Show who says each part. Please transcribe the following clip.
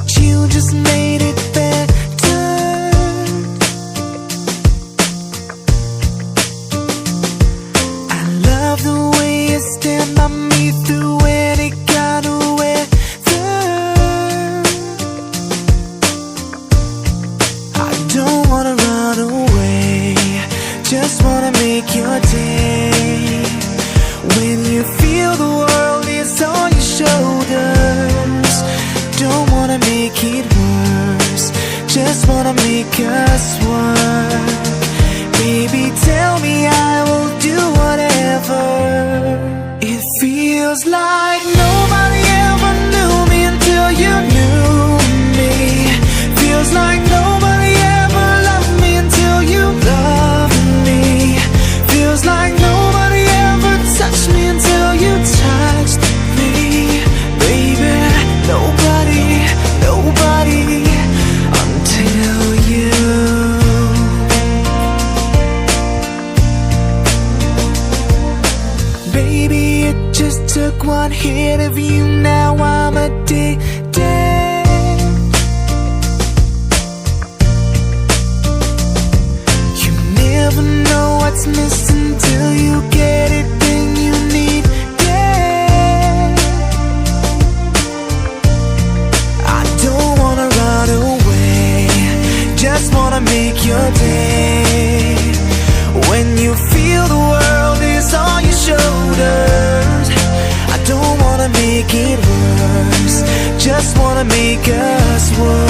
Speaker 1: but you just made it better. I love the way you stand by me through any kind of weather. I don't wanna run away, just wanna make your day. When you feel the world is on your shoulders, don't wanna make it worse, just wanna make us work. Baby, tell me I will do whatever. It feels like nobody ever knew me until you knew me. Feels like nobody ever loved me until you loved me. Feels like nobody ever touched me until you touched me. Baby, nobody, nobody until you. Baby, it just took one hit of you, now I'm addicted. You never know what's missing till you get it, then you need it. I don't wanna run away, just wanna make your day. When you feel the world is on your shoulders, I don't wanna make it worse, just wanna make us work.